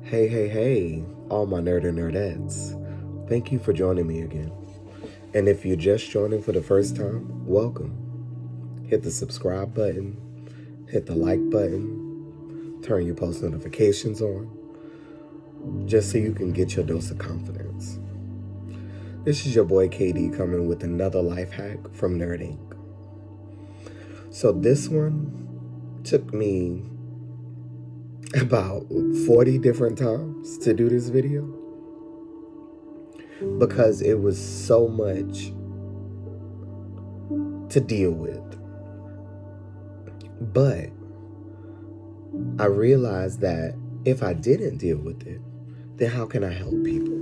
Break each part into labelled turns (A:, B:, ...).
A: Hey, all my nerd and nerdettes. Thank you for joining me again. And if you're just joining for the first time, welcome. Hit the subscribe button, hit the like button, turn your post notifications on, just so you can get your dose of confidence. This is your boy KD coming with another life hack from Nerd.inc. So this one took me about 40 different times to do this video because it was so much to deal with. But I realized that if I didn't deal with it, then how can I help people?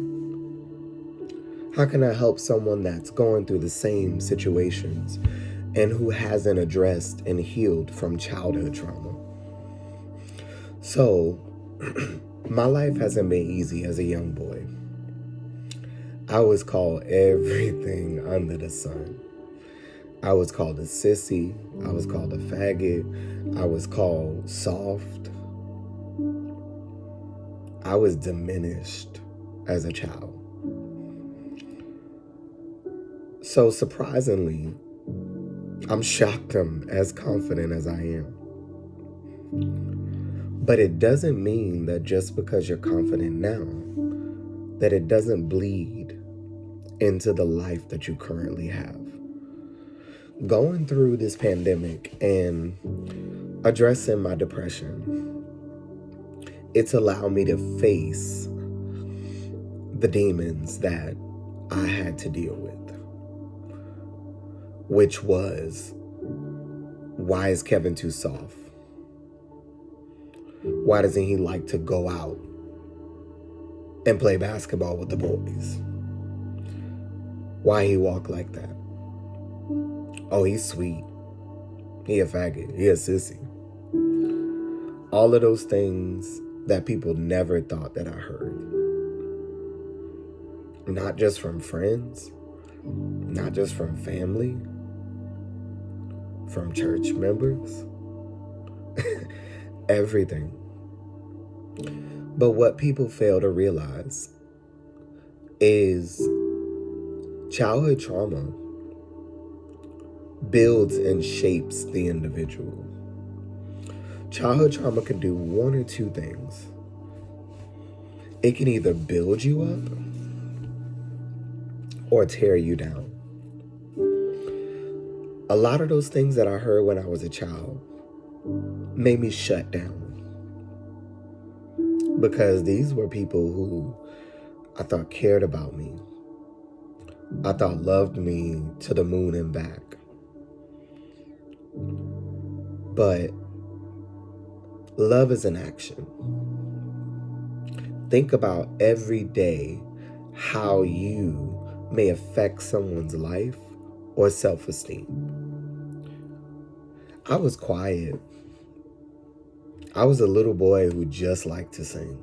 A: How can I help someone that's going through the same situations and who hasn't addressed and healed from childhood trauma? So, my life hasn't been easy as a young boy. I was called everything under the sun. I was called a sissy. I was called a faggot. I was called soft. I was diminished as a child. So surprisingly, I'm shocked I'm as confident as I am. But it doesn't mean that just because you're confident now, that it doesn't bleed into the life that you currently have. Going through this pandemic and addressing my depression, it's allowed me to face the demons that I had to deal with, which was, why is Kevin too soft? Why doesn't he like to go out and play basketball with the boys? Why he walk like that? Oh, he's sweet. He a faggot. He a sissy. All of those things that people never thought that I heard. Not just from friends, not just from family, from church members, everything. But what people fail to realize is childhood trauma builds and shapes the individual. Childhood trauma can do one or two things. It can either build you up or tear you down. A lot of those things that I heard when I was a child made me shut down, because these were people who I thought cared about me. I thought loved me to the moon and back. But love is an action. Think about every day how you may affect someone's life or self-esteem. I was quiet. I was a little boy who just liked to sing.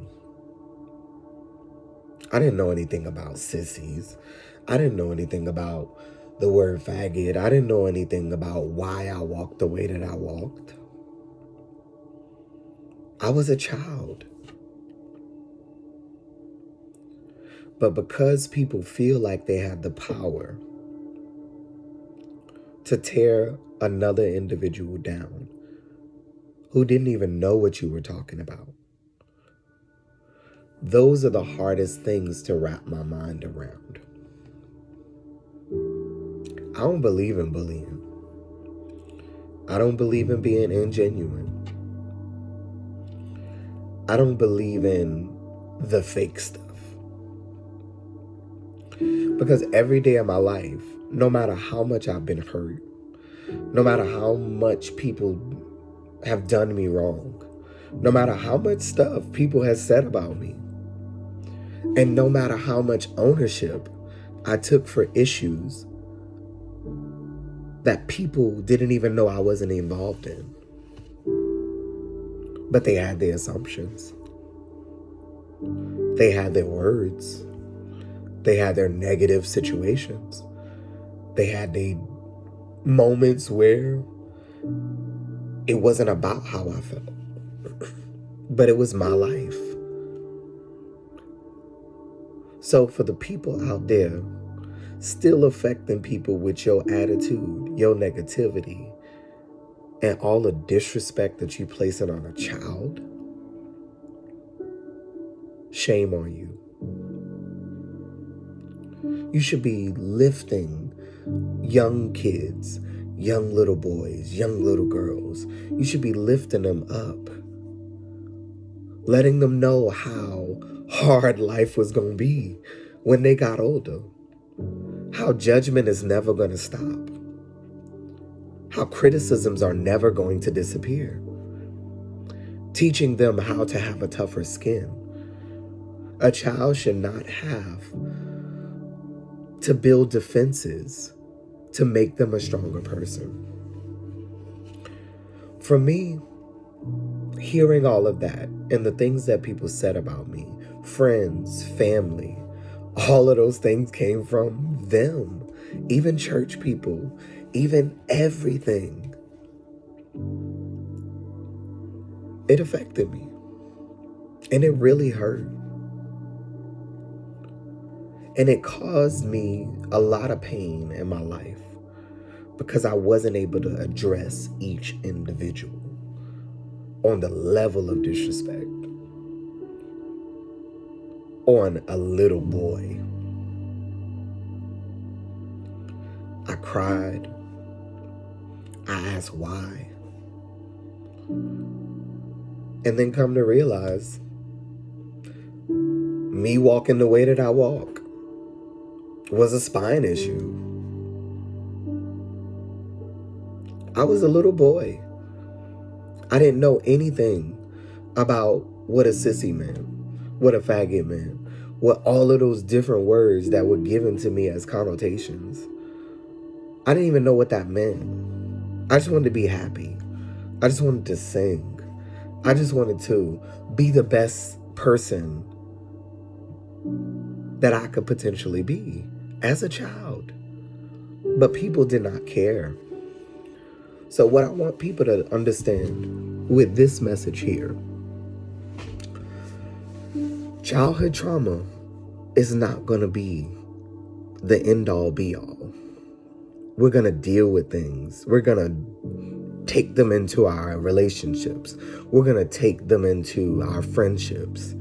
A: I didn't know anything about sissies. I didn't know anything about the word faggot. I didn't know anything about why I walked the way that I walked. I was a child. But because people feel like they have the power to tear another individual down who didn't even know what you were talking about, those are the hardest things to wrap my mind around. I don't believe in bullying. I don't believe in being ingenuine. I don't believe in the fake stuff. Because every day of my life, no matter how much I've been hurt, no matter how much people have done me wrong, no matter how much stuff people have said about me, and no matter how much ownership I took for issues that people didn't even know I wasn't involved in, but they had their assumptions. They had their words. They had their negative situations. They had their moments where it wasn't about how I felt, but it was my life. So for the people out there still affecting people with your attitude, your negativity, and all the disrespect that you placing on a child, shame on you. You should be lifting young kids, young little boys, young little girls. You should be lifting them up, letting them know how hard life was going to be when they got older, how judgment is never going to stop, how criticisms are never going to disappear, teaching them how to have a tougher skin. A child should not have to build defenses to make them a stronger person. For me, hearing all of that and the things that people said about me, friends, family, all of those things came from them, even church people, even everything. It affected me and it really hurt. And it caused me a lot of pain in my life because I wasn't able to address each individual on the level of disrespect on a little boy. I cried. I asked why. And then come to realize me walking the way that I walk was a spine issue. I was a little boy. I didn't know anything about what a sissy meant, what a faggot meant, what all of those different words that were given to me as connotations. I didn't even know what that meant. I just wanted to be happy. I just wanted to sing. I just wanted to be the best person that I could potentially be as a child. But people did not care. So what I want people to understand with this message here, childhood trauma is not going to be the end all be all. We're going to deal with things. We're going to take them into our relationships. We're going to take them into our friendships.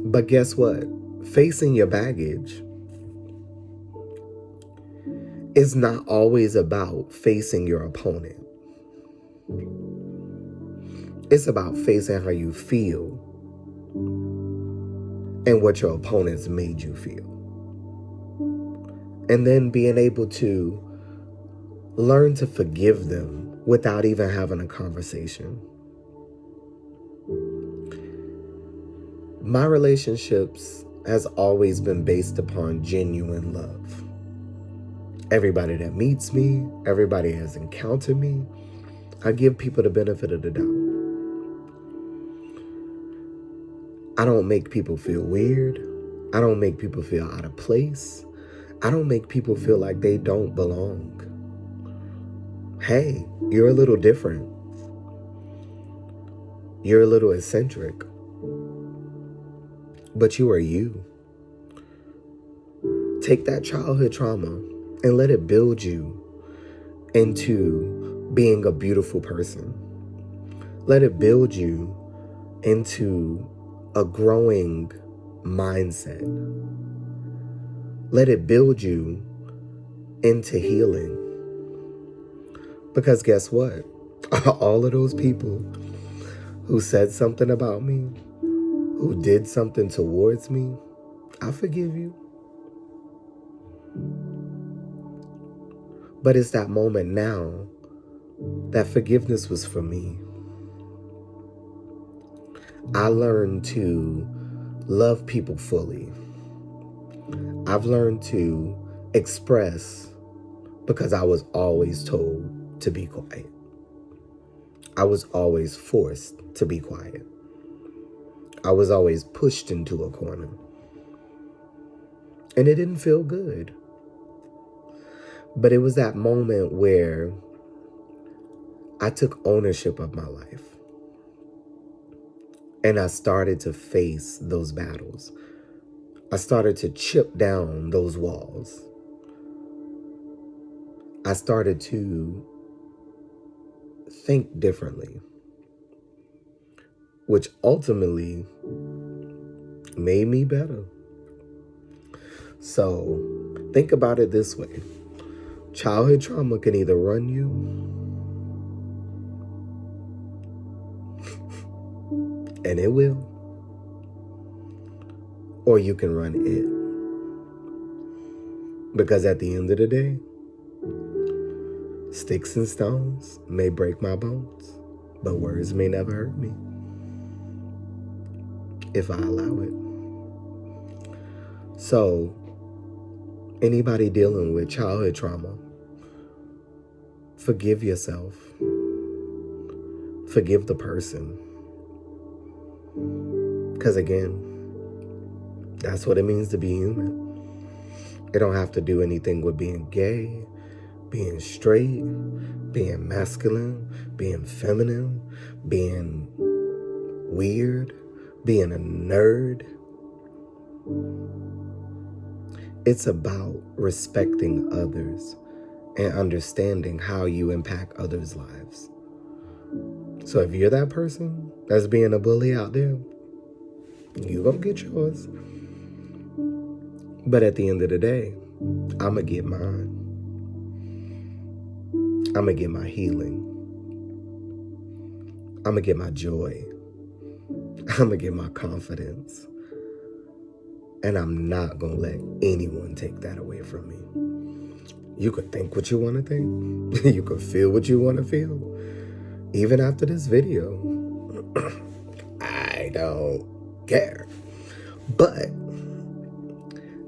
A: But guess what? Facing your baggage is not always about facing your opponent. It's about facing how you feel and what your opponents made you feel. And then being able to learn to forgive them without even having a conversation. My relationships has always been based upon genuine love. Everybody that meets me, everybody has encountered me, I give people the benefit of the doubt. I don't make people feel weird. I don't make people feel out of place. I don't make people feel like they don't belong. Hey, you're a little different. You're a little eccentric. But you are you. Take that childhood trauma and let it build you into being a beautiful person. Let it build you into a growing mindset. Let it build you into healing. Because guess what? All of those people who said something about me, who did something towards me, I forgive you. But it's that moment now that forgiveness was for me. I learned to love people fully. I've learned to express because I was always told to be quiet. I was always forced to be quiet. I was always pushed into a corner. And it didn't feel good. But it was that moment where I took ownership of my life. And I started to face those battles. I started to chip down those walls. I started to think differently, which ultimately made me better. So think about it this way. Childhood trauma can either run you and it will, or you can run it. Because at the end of the day, sticks and stones may break my bones, but words may never hurt me if I allow it. So, anybody dealing with childhood trauma, forgive yourself. Forgive the person. Because again, that's what it means to be human. It don't have to do anything with being gay, being straight, being masculine, being feminine, being weird, being a nerd. It's about respecting others and understanding how you impact others' lives. So if you're that person that's being a bully out there, you gonna get yours. But at the end of the day, I'ma get mine. I'ma get my healing. I'ma get my joy. I'ma get my confidence. And I'm not gonna let anyone take that away from me. You could think what you wanna think. You could feel what you wanna feel. Even after this video, I don't care. But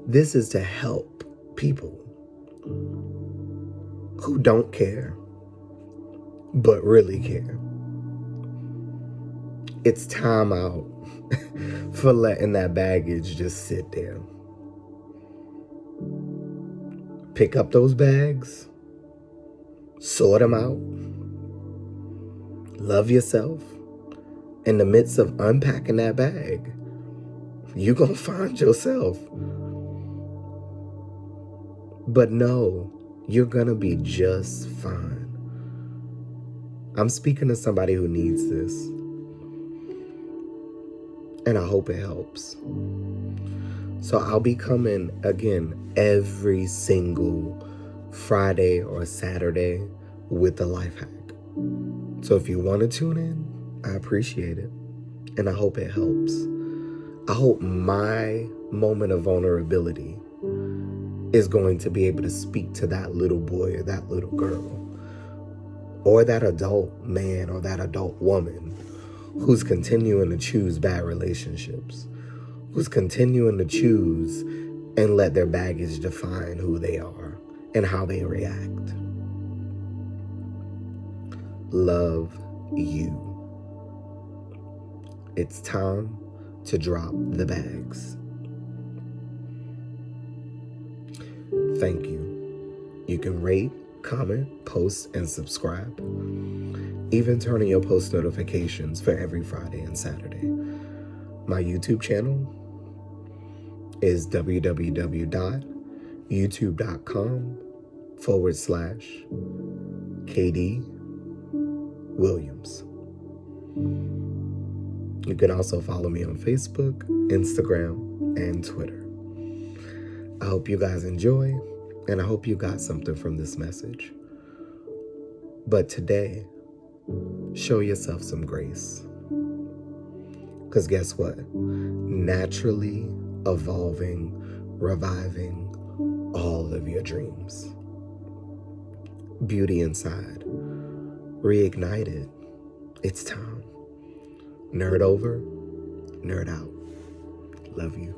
A: this is to help people who don't care, but really care. It's time out for letting that baggage just sit there. Pick up those bags, sort them out, love yourself. In the midst of unpacking that bag, you're gonna find yourself. But no, you're gonna be just fine. I'm speaking to somebody who needs this, and I hope it helps. So I'll be coming again every single Friday or Saturday with a life hack. So if you want to tune in, I appreciate it, and I hope it helps. I hope my moment of vulnerability is going to be able to speak to that little boy or that little girl or that adult man or that adult woman who's continuing to choose bad relationships, who's continuing to choose and let their baggage define who they are and how they react. Love you. It's time to drop the bags. Thank you. You can rate, comment, post, and subscribe. Even turn on your post notifications for every Friday and Saturday. My YouTube channel is www.youtube.com/KD Williams. You can also follow me on Facebook, Instagram, and Twitter. I hope you guys enjoy, and I hope you got something from this message. But today, show yourself some grace. Because guess what? Naturally evolving, reviving all of your dreams. Beauty inside. Reignited. It's time. Nerd over, nerd out. Love you.